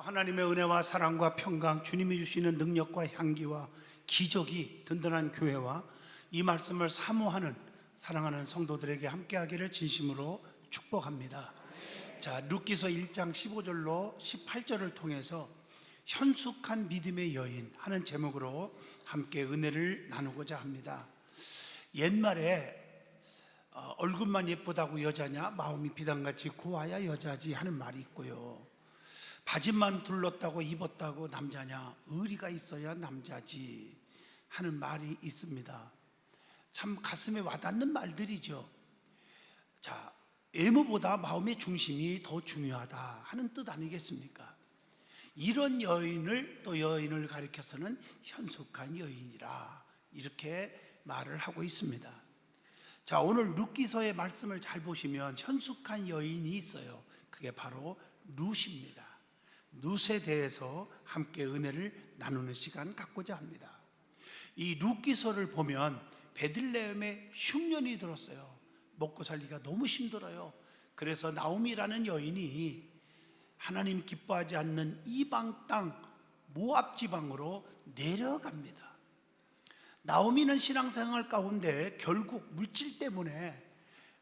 하나님의 은혜와 사랑과 평강, 주님이 주시는 능력과 향기와 기적이 든든한 교회와 이 말씀을 사모하는 사랑하는 성도들에게 함께하기를 진심으로 축복합니다. 자, 룻기서 1장 15절로 18절을 통해서 현숙한 믿음의 여인 하는 제목으로 함께 은혜를 나누고자 합니다. 옛말에 얼굴만 예쁘다고 여자냐, 마음이 비단같이 고와야 여자지 하는 말이 있고요, 바지만 둘렀다고 입었다고 남자냐, 의리가 있어야 남자지 하는 말이 있습니다. 참 가슴에 와닿는 말들이죠. 자, 외모보다 마음의 중심이 더 중요하다 하는 뜻 아니겠습니까? 이런 여인을 가리켜서는 현숙한 여인이라 이렇게 말을 하고 있습니다. 자, 오늘 룻기서의 말씀을 잘 보시면 현숙한 여인이 있어요. 그게 바로 룻입니다. 룻에 대해서 함께 은혜를 나누는 시간 갖고자 합니다. 이 룻기서를 보면 베들레헴에 흉년이 들었어요. 먹고 살기가 너무 힘들어요. 그래서 나오미라는 여인이 하나님 기뻐하지 않는 이방 땅 모압 지방으로 내려갑니다. 나오미는 신앙생활 가운데 결국 물질 때문에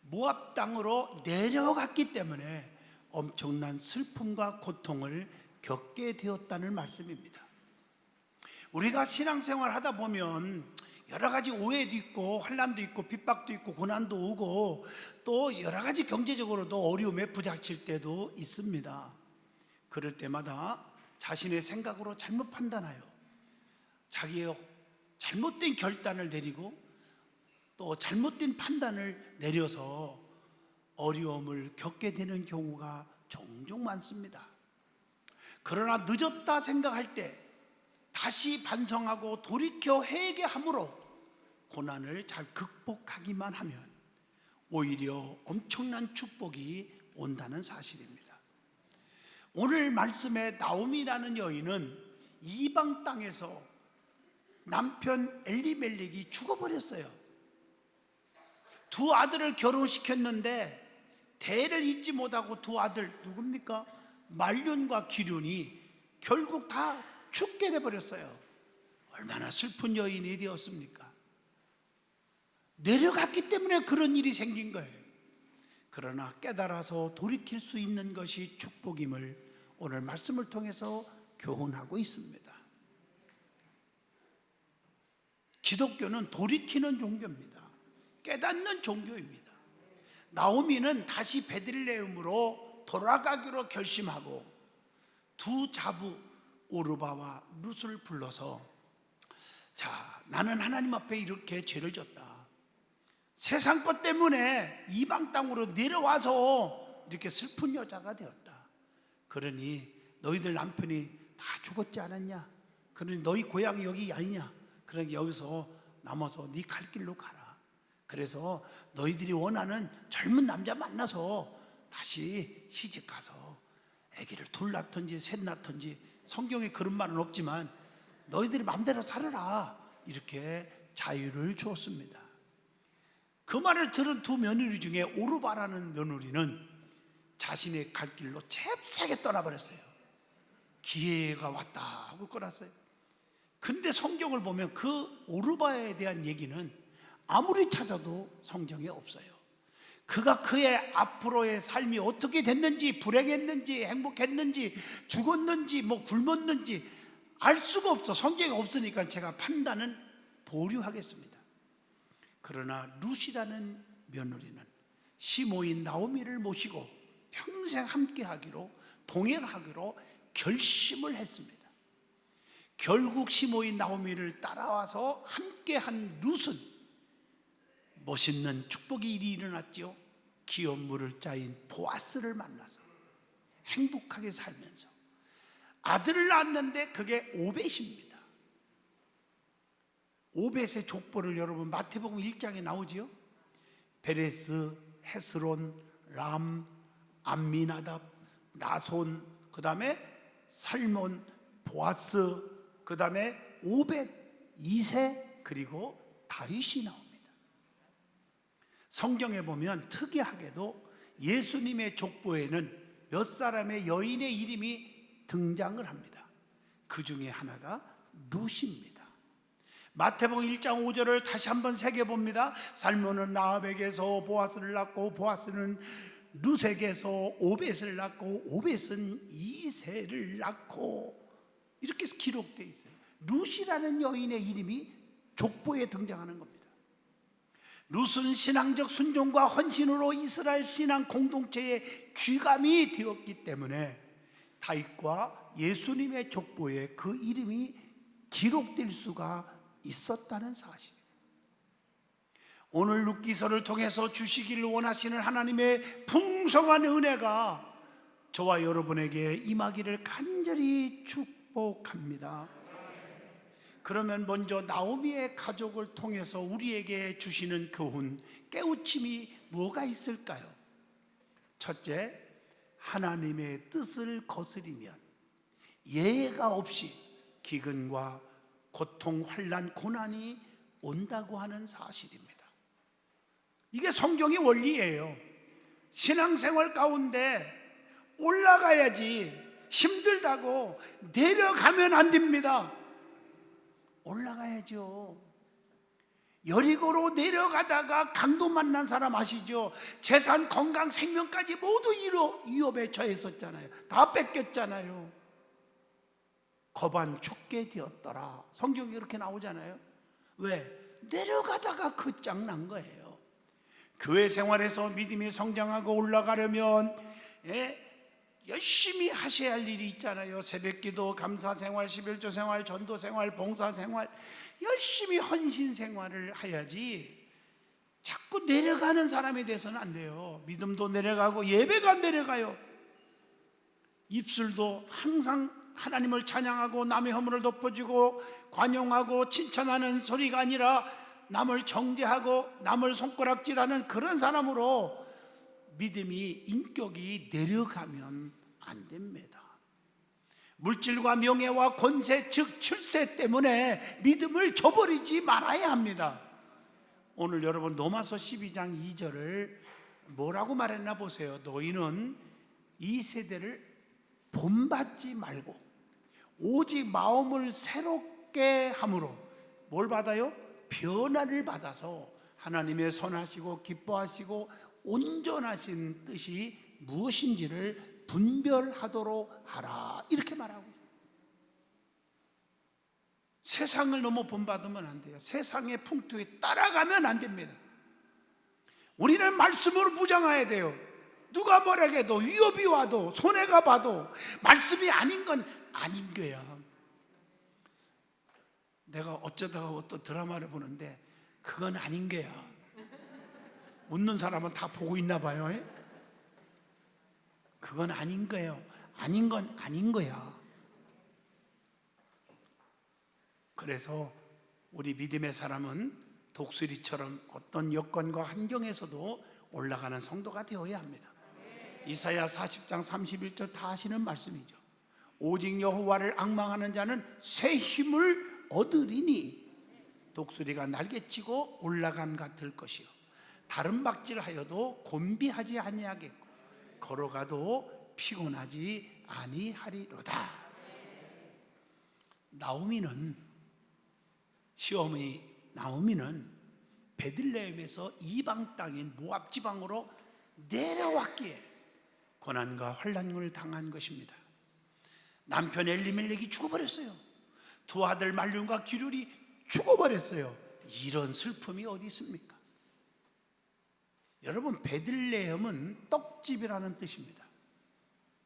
모압 땅으로 내려갔기 때문에 엄청난 슬픔과 고통을 겪게 되었다는 말씀입니다. 우리가 신앙생활 하다 보면 여러 가지 오해도 있고 환난도 있고 핍박도 있고 고난도 오고 또 여러 가지 경제적으로도 어려움에 부닥칠 때도 있습니다. 그럴 때마다 자신의 생각으로 잘못 판단하여 자기의 잘못된 결단을 내리고 또 잘못된 판단을 내려서 어려움을 겪게 되는 경우가 종종 많습니다. 그러나 늦었다 생각할 때 다시 반성하고 돌이켜 회개함으로 고난을 잘 극복하기만 하면 오히려 엄청난 축복이 온다는 사실입니다. 오늘 말씀에 나오미라는 여인은 이방 땅에서 남편 엘리멜렉이 죽어버렸어요. 두 아들을 결혼시켰는데 대를 잇지 못하고 두 아들 누굽니까? 말륜과 기륜이 결국 다 죽게 돼버렸어요. 얼마나 슬픈 여인이 되었습니까? 내려갔기 때문에 그런 일이 생긴 거예요. 그러나 깨달아서 돌이킬 수 있는 것이 축복임을 오늘 말씀을 통해서 교훈하고 있습니다. 기독교는 돌이키는 종교입니다. 깨닫는 종교입니다. 나오미는 다시 베들레헴으로 돌아가기로 결심하고 두 자부 오르바와 룻을 불러서, 자, 나는 하나님 앞에 이렇게 죄를 졌다. 세상 것 때문에 이방 땅으로 내려와서 이렇게 슬픈 여자가 되었다. 그러니 너희들 남편이 다 죽었지 않았냐? 그러니 너희 고향이 여기 아니냐? 그러니 여기서 남아서 네 갈 길로 가라. 그래서 너희들이 원하는 젊은 남자 만나서 다시 시집 가서 아기를 둘 낳든지 셋 낳든지, 성경에 그런 말은 없지만 너희들이 마음대로 살아라, 이렇게 자유를 주었습니다. 그 말을 들은 두 며느리 중에 오르바라는 며느리는 자신의 갈 길로 잽싸게 떠나버렸어요. 기회가 왔다 하고 끌었어요. 근데 성경을 보면 그 오르바에 대한 얘기는 아무리 찾아도 성경에 없어요. 그가 그의 앞으로의 삶이 어떻게 됐는지, 불행했는지 행복했는지 죽었는지 뭐 굶었는지 알 수가 없어. 성경에 없으니까 제가 판단은 보류하겠습니다. 그러나 룻이라는 며느리는 시모인 나오미를 모시고 평생 함께하기로, 동행하기로 결심을 했습니다. 결국 시모인 나오미를 따라와서 함께한 룻은 멋있는 축복의 일이 일어났죠. 기업 물을 짜인 보아스를 만나서 행복하게 살면서 아들을 낳았는데 그게 오벳입니다. 오벳의 족보를 여러분 마태복음 1장에 나오지요. 베레스, 헤스론, 람, 암미나답, 나손, 그 다음에 살몬, 보아스, 그 다음에 오벳, 이세, 그리고 다윗이 나옵니다. 성경에 보면 특이하게도 예수님의 족보에는 몇 사람의 여인의 이름이 등장을 합니다. 그 중에 하나가 룻입니다. 마태복음 1장 5절을 다시 한번 새겨봅니다. 살몬은 라합에게서 보아스를 낳고 보아스는 룻에게서 오벳을 낳고 오벳은 이새를 낳고, 이렇게 기록되어 있어요. 룻이라는 여인의 이름이 족보에 등장하는 겁니다. 룻은 신앙적 순종과 헌신으로 이스라엘 신앙 공동체의 귀감이 되었기 때문에 다윗과 예수님의 족보에 그 이름이 기록될 수가 있었다는 사실입니다. 오늘 룻기서를 통해서 주시기를 원하시는 하나님의 풍성한 은혜가 저와 여러분에게 임하기를 간절히 축복합니다. 그러면 먼저 나오미의 가족을 통해서 우리에게 주시는 교훈, 깨우침이 뭐가 있을까요? 첫째, 하나님의 뜻을 거스리면 예외가 없이 기근과 고통, 환난, 고난이 온다고 하는 사실입니다. 이게 성경의 원리예요. 신앙생활 가운데 올라가야지, 힘들다고 내려가면 안 됩니다. 올라가야죠. 여리고로 내려가다가 강도 만난 사람 아시죠? 재산, 건강, 생명까지 모두 위협에 처했었잖아요. 다 뺏겼잖아요. 거반 죽게 되었더라. 성경이 그렇게 나오잖아요. 왜? 내려가다가 끝장난 거예요. 교회 생활에서 믿음이 성장하고 올라가려면 열심히 하셔야 할 일이 있잖아요. 새벽기도, 감사생활, 11조 생활, 전도생활, 봉사생활, 열심히 헌신생활을 해야지 자꾸 내려가는 사람이 돼서는 안 돼요. 믿음도 내려가고 예배가 내려가요. 입술도 항상 하나님을 찬양하고 남의 허물을 덮어주고 관용하고 칭찬하는 소리가 아니라 남을 정죄하고 남을 손가락질하는 그런 사람으로 믿음이, 인격이 내려가면 안 됩니다. 물질과 명예와 권세, 즉 출세 때문에 믿음을 저버리지 말아야 합니다. 오늘 여러분 로마서 12장 2절을 뭐라고 말했나 보세요. 너희는 이 세대를 본받지 말고 오직 마음을 새롭게 함으로 뭘 받아요? 변화를 받아서 하나님의 선하시고 기뻐하시고 온전하신 뜻이 무엇인지를 분별하도록 하라, 이렇게 말하고 있어요. 세상을 너무 본받으면 안 돼요. 세상의 풍토에 따라가면 안 됩니다. 우리는 말씀으로 무장해야 돼요. 누가 뭐라 해도, 위협이 와도, 손해가 봐도 말씀이 아닌 건 아닌 거야. 내가 어쩌다가 어떤 드라마를 보는데 그건 아닌 거야. 웃는 사람은 다 보고 있나 봐요. 그건 아닌 거예요. 아닌 건 아닌 거야. 그래서 우리 믿음의 사람은 독수리처럼 어떤 여건과 환경에서도 올라가는 성도가 되어야 합니다. 이사야 40장 31절 다 하시는 말씀이죠. 오직 여호와를 앙망하는 자는 새 힘을 얻으리니 독수리가 날개치고 올라감 같을 것이요 다른 박질하여도 곤비하지 아니하겠고 걸어가도 피곤하지 아니하리로다. 시어머니 나오미는 베들레헴에서 이방 땅인 모압 지방으로 내려왔기에 고난과 환난을 당한 것입니다. 남편 엘리멜렉이 죽어버렸어요. 두 아들 말륜과 기륜이 죽어버렸어요. 이런 슬픔이 어디 있습니까? 여러분, 베들레헴은 떡집이라는 뜻입니다.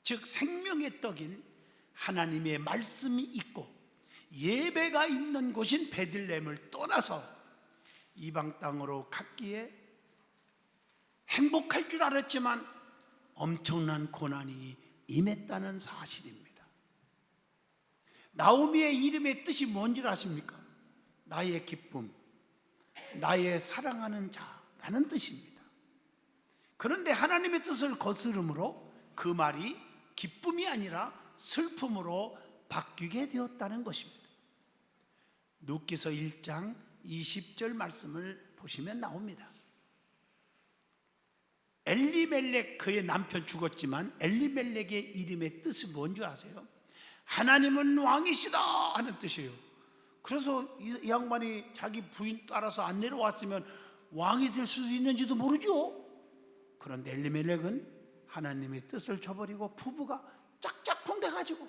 즉 생명의 떡인 하나님의 말씀이 있고 예배가 있는 곳인 베들레헴을 떠나서 이방 땅으로 갔기에 행복할 줄 알았지만 엄청난 고난이 임했다는 사실입니다. 나오미의 이름의 뜻이 뭔지 아십니까? 나의 기쁨, 나의 사랑하는 자라는 뜻입니다. 그런데 하나님의 뜻을 거스름으로 그 말이 기쁨이 아니라 슬픔으로 바뀌게 되었다는 것입니다. 룻기서 1장 20절 말씀을 보시면 나옵니다. 엘리멜렉, 그의 남편 죽었지만 엘리멜렉의 이름의 뜻이 뭔지 아세요? 하나님은 왕이시다 하는 뜻이에요. 그래서 이 양반이 자기 부인 따라서 안 내려왔으면 왕이 될 수도 있는지도 모르죠. 그런데 엘리멜렉은 하나님의 뜻을 저버리고 부부가 짝짝꿍 돼가지고,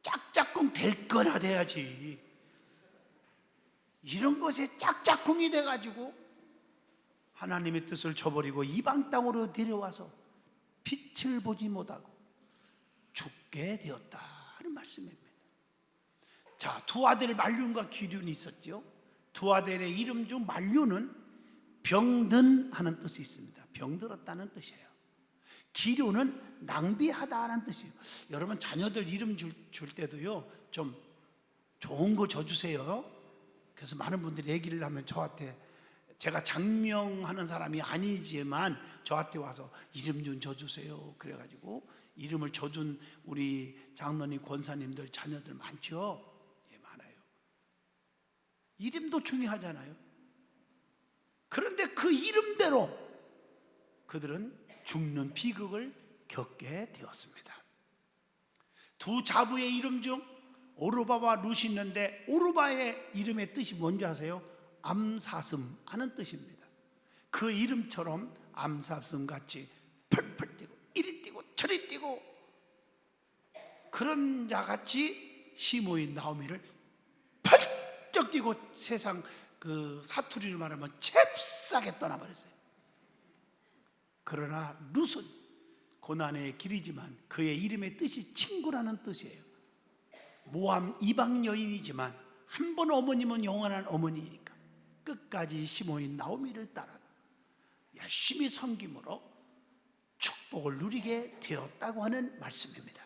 짝짝꿍 될 거나 돼야지, 이런 것에 짝짝꿍이 돼가지고 하나님의 뜻을 저버리고 이방 땅으로 내려와서 빛을 보지 못하고 죽게 되었다 하는 말씀입니다. 자, 두 아들 말륜과 기륜이 있었죠. 두 아들의 이름 중 말륜은 병든 하는 뜻이 있습니다. 병들었다는 뜻이에요. 기륜은 낭비하다 하는 뜻이에요. 여러분, 자녀들 이름 줄 때도요, 좀 좋은 거 줘주세요. 그래서 많은 분들이 얘기를 하면 저한테, 제가 장명하는 사람이 아니지만 저한테 와서 이름 좀 줘주세요 그래가지고 이름을 줘준 우리 장로님, 권사님들 자녀들 많죠. 예, 많아요. 이름도 중요하잖아요. 그런데 그 이름대로 그들은 죽는 비극을 겪게 되었습니다. 두 자부의 이름 중 오르바와 룻이 있는데, 오르바의 이름의 뜻이 뭔지 아세요? 암사슴 하는 뜻입니다. 그 이름처럼 암사슴 같이 펄펄 뛰고 이리 뛰고 저리 뛰고 그런 자같이 시모인 나오미를 펄쩍 뛰고 세상 그 사투리로 말하면 잽싸게 떠나버렸어요. 그러나 룻은 고난의 길이지만 그의 이름의 뜻이 친구라는 뜻이에요. 모함 이방 여인이지만 한 번 어머님은 영원한 어머니이니까 끝까지 시모인 나오미를 따라가 열심히 섬김으로 축복을 누리게 되었다고 하는 말씀입니다.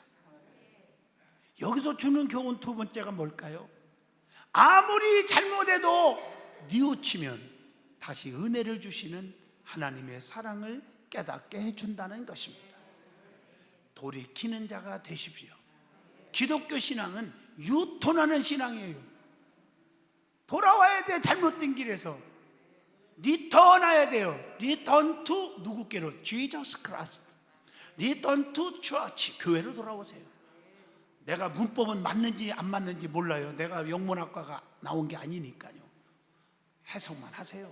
여기서 주는 교훈 두 번째가 뭘까요? 아무리 잘못해도 뉘우치면 다시 은혜를 주시는 하나님의 사랑을 깨닫게 해준다는 것입니다. 돌이키는 자가 되십시오. 기독교 신앙은 유턴하는 신앙이에요. 돌아와야 돼. 잘못된 길에서 리턴해야 돼요. 리턴 투 누구께로? Jesus Christ. 리턴 투 church. 교회로 돌아오세요. 내가 문법은 맞는지 안 맞는지 몰라요. 내가 영문학과가 나온 게 아니니까요. 해석만 하세요.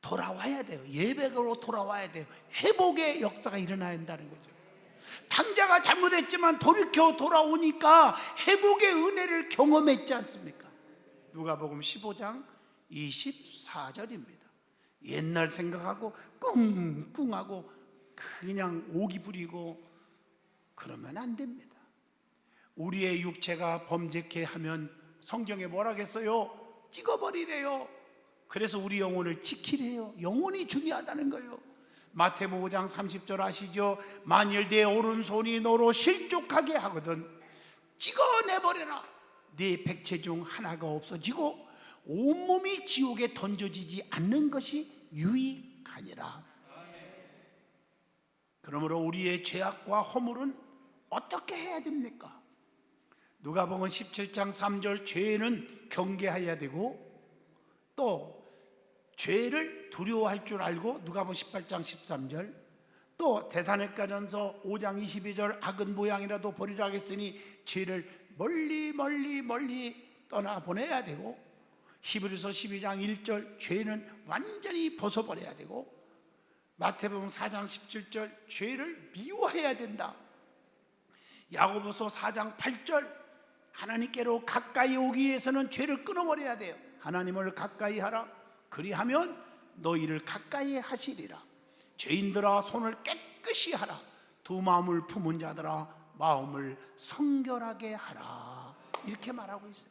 돌아와야 돼요. 예배로 돌아와야 돼요. 회복의 역사가 일어나야 한다는 거죠. 당자가 잘못했지만 돌이켜 돌아오니까 회복의 은혜를 경험했지 않습니까? 누가복음 15장 24절입니다. 옛날 생각하고 꿍꿍하고 그냥 오기 부리고 그러면 안 됩니다. 우리의 육체가 범죄케 하면 성경에 뭐라겠어요? 찍어버리래요. 그래서 우리 영혼을 지키래요. 영혼이 중요하다는 거예요. 마태복음 5장 30절 아시죠? 만일 내 오른손이 너로 실족하게 하거든 찍어내버려라. 네 백체 중 하나가 없어지고 온몸이 지옥에 던져지지 않는 것이 유익하니라. 그러므로 우리의 죄악과 허물은 어떻게 해야 됩니까? 누가복음 17장 3절 죄는 경계해야 되고 또 죄를 두려워할 줄 알고 누가복음 18장 13절 또 데살로니가전서 5장 22절 악은 모양이라도 버리라 하겠으니 죄를 멀리 멀리 멀리 떠나보내야 되고 히브리서 12장 1절 죄는 완전히 벗어버려야 되고 마태복음 4장 17절 죄를 미워해야 된다. 야고보서 4장 8절 하나님께로 가까이 오기 위해서는 죄를 끊어버려야 돼요. 하나님을 가까이 하라. 그리하면 너희를 가까이 하시리라. 죄인들아 손을 깨끗이 하라. 두 마음을 품은 자들아 마음을 성결하게 하라. 이렇게 말하고 있어요.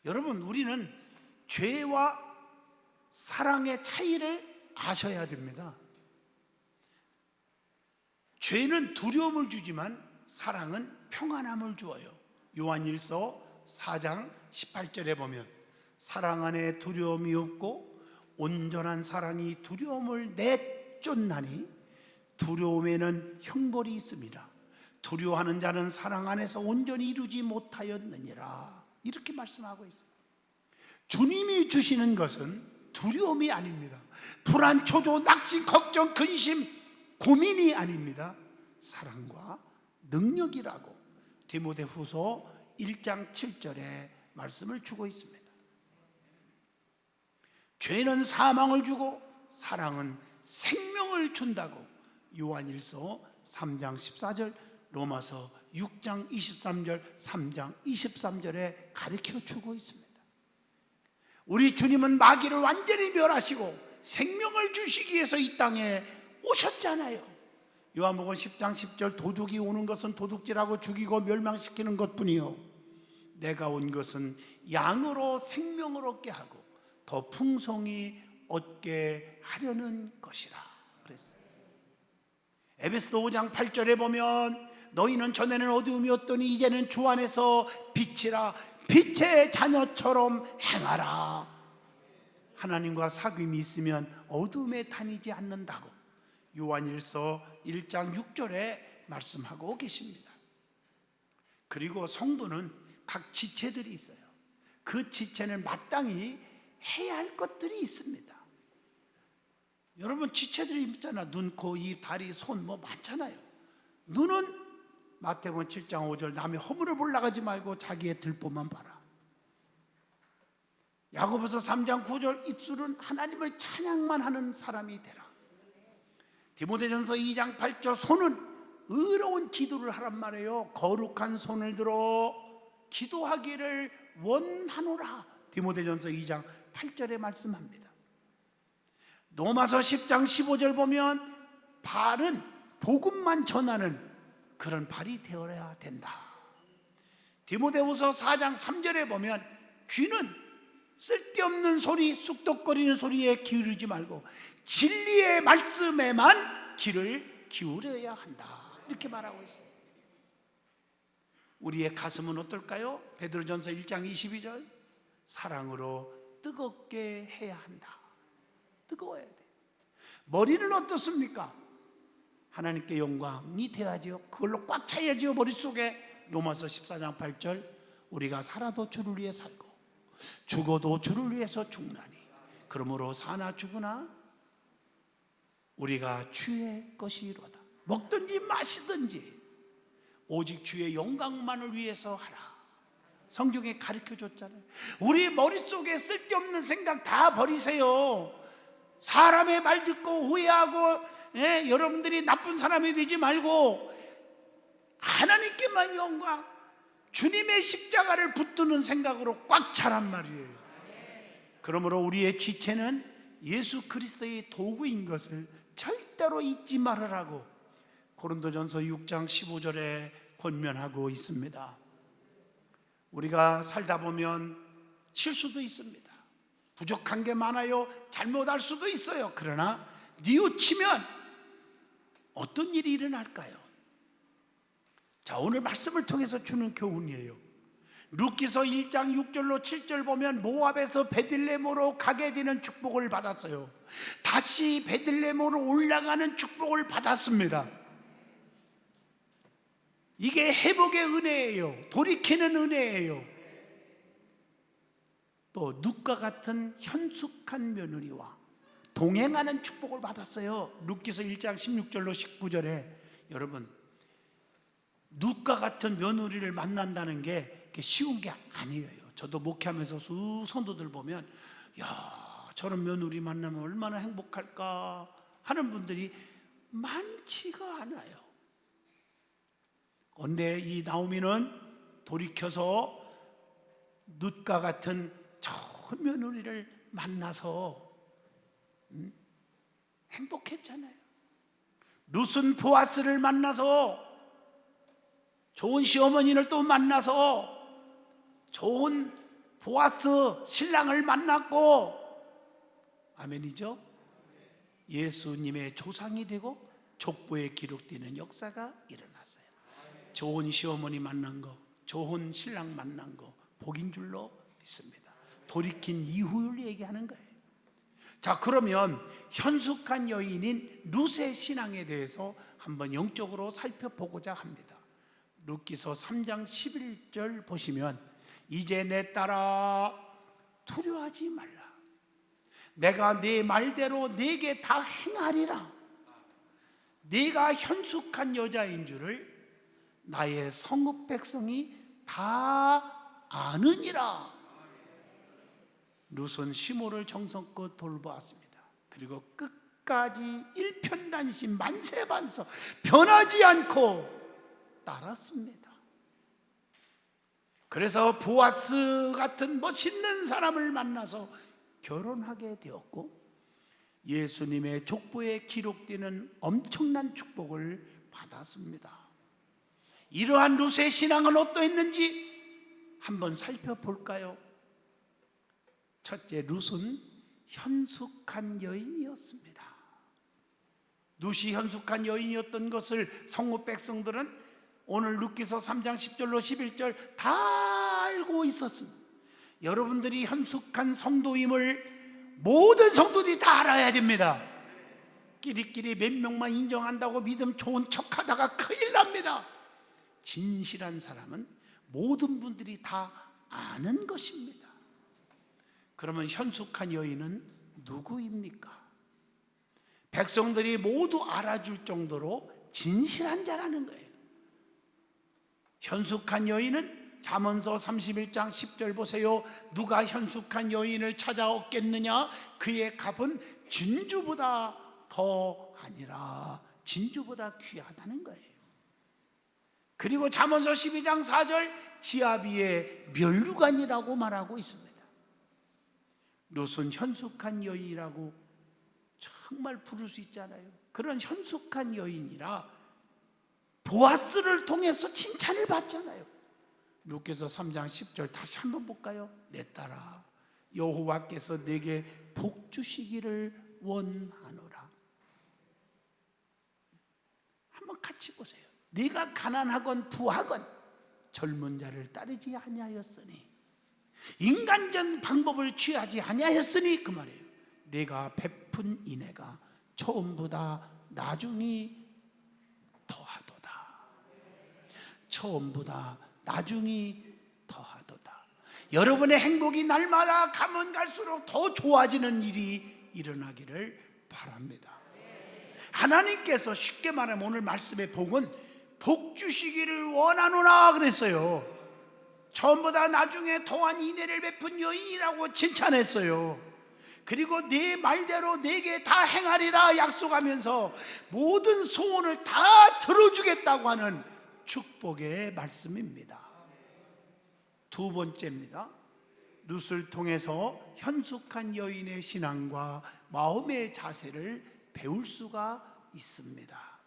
여러분, 우리는 죄와 사랑의 차이를 아셔야 됩니다. 죄는 두려움을 주지만 사랑은 평안함을 주어요. 요한일서 4장 18절에 보면 사랑 안에 두려움이 없고 온전한 사랑이 두려움을 내쫓나니 두려움에는 형벌이 있습니다. 두려워하는 자는 사랑 안에서 온전히 이루지 못하였느니라. 이렇게 말씀하고 있어요. 주님이 주시는 것은 두려움이 아닙니다. 불안, 초조, 낙심, 걱정, 근심, 고민이 아닙니다. 사랑과 능력이라고 디모데후서 1장 7절에 말씀을 주고 있습니다. 죄는 사망을 주고 사랑은 생명을 준다고 요한일서 3장 14절, 로마서 6장 23절, 3장 23절에 가르쳐 주고 있습니다. 우리 주님은 마귀를 완전히 멸하시고 생명을 주시기 위해서 이 땅에 오셨잖아요. 요한복음 10장 10절, 도둑이 오는 것은 도둑질하고 죽이고 멸망시키는 것뿐이요 내가 온 것은 양으로 생명을 얻게 하고 더 풍성히 얻게 하려는 것이라 그랬어요. 에베소서 5장 8절에 보면 너희는 전에는 어두움이었더니 이제는 주 안에서 빛이라 빛의 자녀처럼 행하라. 하나님과 사귐이 있으면 어둠에 다니지 않는다고 요한일서 1장 6절에 말씀하고 계십니다. 그리고 성도는 각 지체들이 있어요. 그 지체는 마땅히 해야 할 것들이 있습니다. 여러분 지체들이 있잖아. 눈, 코, 입, 다리, 손 뭐 많잖아요. 눈은 마태복음 7장 5절 남의 허물을 볼라가지 말고 자기의 들보만 봐라. 야고보서 3장 9절 입술은 하나님을 찬양만 하는 사람이 되라. 디모데전서 2장 8절 손은 의로운 기도를 하란 말이에요. 거룩한 손을 들어 기도하기를 원하노라. 디모데전서 2장 8절에 말씀합니다. 로마서 10장 15절 보면 발은 복음만 전하는 그런 발이 되어야 된다. 디모데후서 4장 3절에 보면 귀는 쓸데없는 소리, 쑥덕거리는 소리에 기울이지 말고 진리의 말씀에만 귀를 기울여야 한다. 이렇게 말하고 있어요. 우리의 가슴은 어떨까요? 베드로전서 1장 22절 사랑으로 뜨겁게 해야 한다. 뜨거워야 돼. 머리는 어떻습니까? 하나님께 영광이 돼야죠. 그걸로 꽉 차야죠. 머릿속에. 로마서 14장 8절 우리가 살아도 주를 위해 살고 죽어도 주를 위해서 죽나니 그러므로 사나 죽으나 우리가 주의 것이로다. 먹든지 마시든지 오직 주의 영광만을 위해서 하라. 성경에 가르쳐 줬잖아요. 우리 머릿속에 쓸데없는 생각 다 버리세요. 사람의 말 듣고 오해하고 여러분들이 나쁜 사람이 되지 말고 하나님께만 영광, 주님의 십자가를 붙드는 생각으로 꽉 차란 말이에요. 그러므로 우리의 지체는 예수 그리스도의 도구인 것을 절대로 잊지 말으라고 고린도전서 6장 15절에 권면하고 있습니다. 우리가 살다 보면 실수도 있습니다. 부족한 게 많아요. 잘못할 수도 있어요. 그러나 뉘우치면 어떤 일이 일어날까요? 자, 오늘 말씀을 통해서 주는 교훈이에요. 룻기서 1장 6절로 7절 보면 모압에서 베들레헴으로 가게 되는 축복을 받았어요. 다시 베들레헴으로 올라가는 축복을 받았습니다. 이게 회복의 은혜예요. 돌이키는 은혜예요. 또 룻과 같은 현숙한 며느리와 동행하는 축복을 받았어요. 룻기서 1장 16절로 19절에 여러분 룻과 같은 며느리를 만난다는 게 쉬운 게 아니에요. 저도 목회하면서 수 성도들 보면 야 저런 며느리 만나면 얼마나 행복할까 하는 분들이 많지가 않아요. 그런데 이 나오미는 돌이켜서 룻과 같은 좋은 며느리를 만나서 행복했잖아요. 룻은 보아스를 만나서 좋은 시어머니를 또 만나서 좋은 보아스 신랑을 만났고 아멘이죠. 예수님의 조상이 되고 족보에 기록되는 역사가 일어났어요. 좋은 시어머니 만난 거, 좋은 신랑 만난 거 복인 줄로 믿습니다. 돌이킨 이후를 얘기하는 거예요. 자, 그러면 현숙한 여인인 룻의 신앙에 대해서 한번 영적으로 살펴보고자 합니다. 룻기서 3장 11절 보시면 이제 내 딸아 두려워하지 말라. 내가 네 말대로 네게 다 행하리라. 내가 현숙한 여자인 줄을 나의 성읍 백성이 다 아느니라. 룻은 시므를 정성껏 돌보았습니다. 그리고 끝까지 일편단심 만세반서 변하지 않고 따랐습니다. 그래서 보아스 같은 멋있는 사람을 만나서 결혼하게 되었고, 예수님의 족보에 기록되는 엄청난 축복을 받았습니다. 이러한 룻의 신앙은 어떠했는지 한번 살펴볼까요? 첫째, 룻은 현숙한 여인이었습니다. 룻이 현숙한 여인이었던 것을 성읍 백성들은 오늘 룻기서 3장 10절로 11절 다 알고 있었습니다. 여러분들이 현숙한 성도임을 모든 성도들이 다 알아야 됩니다. 끼리끼리 몇 명만 인정한다고 믿음 좋은 척하다가 큰일 납니다. 진실한 사람은 모든 분들이 다 아는 것입니다. 그러면 현숙한 여인은 누구입니까? 백성들이 모두 알아줄 정도로 진실한 자라는 거예요. 현숙한 여인은 잠언서 31장 10절 보세요. 누가 현숙한 여인을 찾아오겠느냐? 그의 값은 진주보다 더하니라. 진주보다 귀하다는 거예요. 그리고 잠언서 12장 4절 지아비의 멸류관이라고 말하고 있습니다. 룻은 현숙한 여인이라고 정말 부를 수 있잖아요. 그런 현숙한 여인이라 보아스를 통해서 칭찬을 받잖아요. 룻기서 3장 10절 다시 한번 볼까요? 내 딸아, 여호와께서 내게 복 주시기를 원하노라. 한번 같이 보세요. 네가 가난하건 부하건 젊은 자를 따르지 아니하였으니, 인간적 방법을 취하지 아니하였으니, 그 말이에요. 내가 베푼 인애가 처음보다 나중이 더하도다. 처음보다 나중이 더하도다. 여러분의 행복이 날마다 가면 갈수록 더 좋아지는 일이 일어나기를 바랍니다. 하나님께서 쉽게 말하면 오늘 말씀의 복은 복 주시기를 원하노라 그랬어요. 처음보다 나중에 더한 인애를 베푼 여인이라고 칭찬했어요. 그리고 네 말대로 내게 다 행하리라 약속하면서 모든 소원을 다 들어주겠다고 하는 축복의 말씀입니다. 두 번째입니다. 룻을 통해서 현숙한 여인의 신앙과 마음의 자세를 배울 수가 있습니다.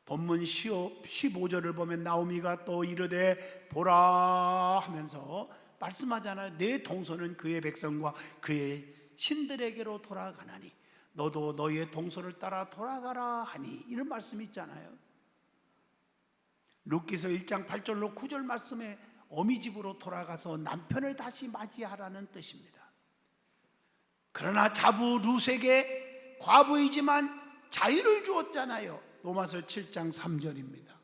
본문 15절을 보면 나오미가 또 이르되 보라 하면서 말씀하잖아요. 내 동서는 그의 백성과 그의 신들에게로 돌아가나니 너도 너의 동서를 따라 돌아가라 하니, 이런 말씀이 있잖아요. 룻기서 1장 8절로 9절 말씀에 어미 집으로 돌아가서 남편을 다시 맞이하라는 뜻입니다. 그러나 자부 룻에게 과부이지만 자유를 주었잖아요. 로마서 7장 3절입니다.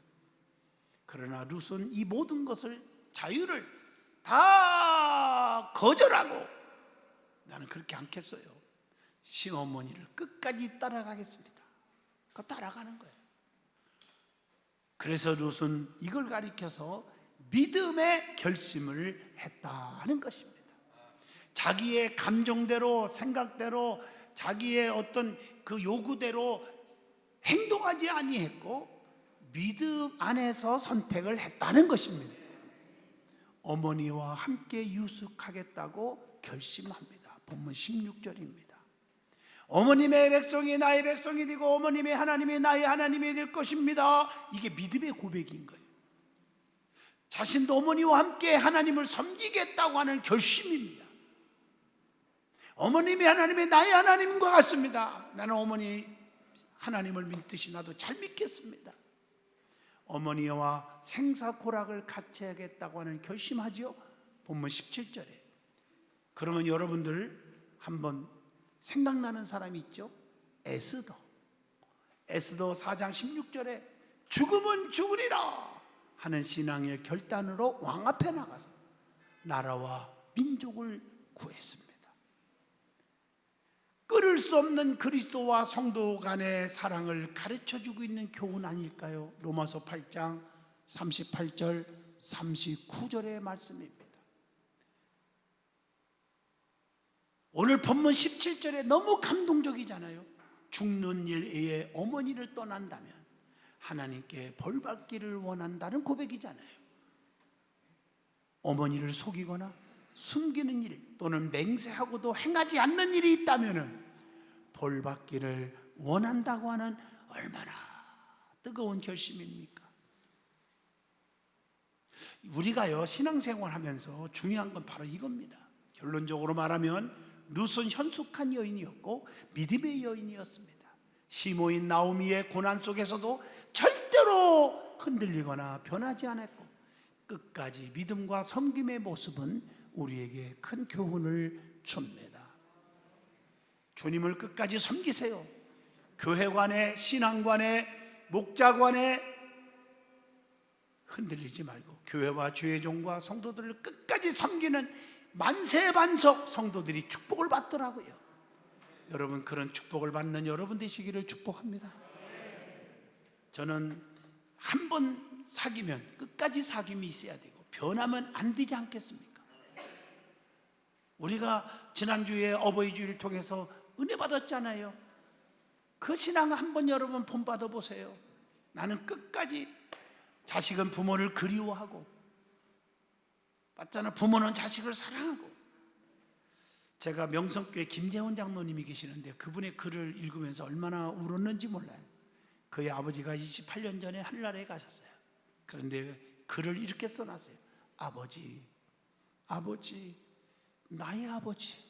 그러나 룻은 이 모든 것을, 자유를 다 거절하고 나는 그렇게 않겠어요. 시어머니를 끝까지 따라가겠습니다. 그 따라가는 거예요. 그래서 룻은 이걸 가리켜서 믿음의 결심을 했다는 것입니다. 자기의 감정대로, 생각대로, 자기의 어떤 그 요구대로 행동하지 아니했고 믿음 안에서 선택을 했다는 것입니다. 어머니와 함께 유숙하겠다고 결심합니다. 본문 16절입니다. 어머님의 백성이 나의 백성이 되고 어머님의 하나님이 나의 하나님이 될 것입니다. 이게 믿음의 고백인 거예요. 자신도 어머니와 함께 하나님을 섬기겠다고 하는 결심입니다. 어머님이 하나님이 나의 하나님과 같습니다. 나는 어머니 하나님을 믿듯이 나도 잘 믿겠습니다. 어머니와 생사고락을 같이 하겠다고 하는 결심하죠. 본문 17절에. 그러면 여러분들 한번 생각나는 사람이 있죠? 에스더 4장 16절에 죽으면 죽으리라 하는 신앙의 결단으로 왕 앞에 나가서 나라와 민족을 구했습니다. 끊을 수 없는 그리스도와 성도 간의 사랑을 가르쳐주고 있는 교훈 아닐까요? 로마서 8장 38절 39절의 말씀입니다. 오늘 본문 17절에 너무 감동적이잖아요. 죽는 일에 어머니를 떠난다면 하나님께 벌 받기를 원한다는 고백이잖아요. 어머니를 속이거나 숨기는 일 또는 맹세하고도 행하지 않는 일이 있다면 벌 받기를 원한다고 하는 얼마나 뜨거운 결심입니까? 우리가요 신앙생활 하면서 중요한 건 바로 이겁니다. 결론적으로 말하면 룻은 현숙한 여인이었고 믿음의 여인이었습니다. 시모인 나오미의 고난 속에서도 절대로 흔들리거나 변하지 않았고 끝까지 믿음과 섬김의 모습은 우리에게 큰 교훈을 줍니다. 주님을 끝까지 섬기세요. 교회관에, 신앙관에, 목자관에 흔들리지 말고 교회와 주의 종과 성도들을 끝까지 섬기는 만세반석 성도들이 축복을 받더라고요. 여러분 그런 축복을 받는 여러분 되시기를 축복합니다. 저는 한 번 사귀면 끝까지 사귐이 있어야 되고 변하면 안 되지 않겠습니까? 우리가 지난주에 어버이 주일을 통해서 은혜 받았잖아요. 그 신앙 한번 여러분 본받아 보세요. 나는 끝까지 자식은 부모를 그리워하고 맞잖아. 부모는 자식을 사랑하고. 제가 명성교회 김재훈 장로님이 계시는데 그분의 글을 읽으면서 얼마나 울었는지 몰라요. 그의 아버지가 28년 전에 한나라에 가셨어요. 그런데 글을 이렇게 써놨어요. 아버지, 나의 아버지,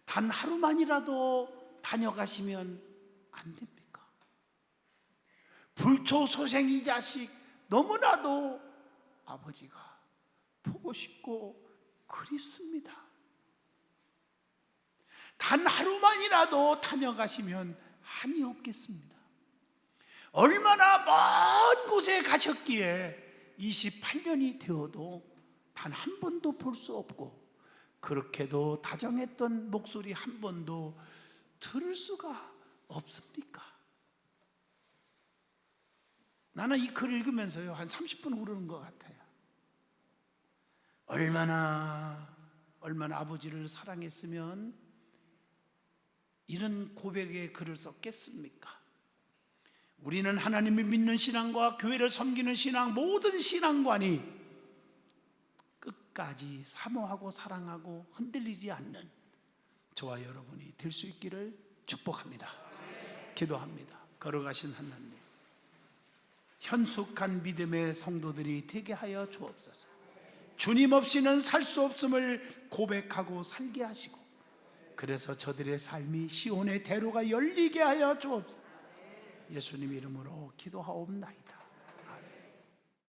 단 하루만이라도 다녀가시면 안 됩니까? 불초소생 이 자식 너무나도 아버지가 보고 싶고 그립습니다. 단 하루만이라도 다녀가시면 한이 없겠습니다. 얼마나 먼 곳에 가셨기에 28년이 되어도 단 한 번도 볼 수 없고 그렇게도 다정했던 목소리 한 번도 들을 수가 없습니까? 나는 이 글 읽으면서요 한 30분 울는 것 같아요. 얼마나 아버지를 사랑했으면 이런 고백의 글을 썼겠습니까? 우리는 하나님을 믿는 신앙과 교회를 섬기는 신앙, 모든 신앙관이 끝까지 사모하고 사랑하고 흔들리지 않는 저와 여러분이 될 수 있기를 축복합니다. 기도합니다. 걸어가신 하나님, 현숙한 믿음의 성도들이 되게 하여 주옵소서. 주님 없이는 살 수 없음을 고백하고 살게 하시고 그래서 저들의 삶이 시온의 대로가 열리게 하여 주옵소서. 예수님 이름으로 기도하옵나이다.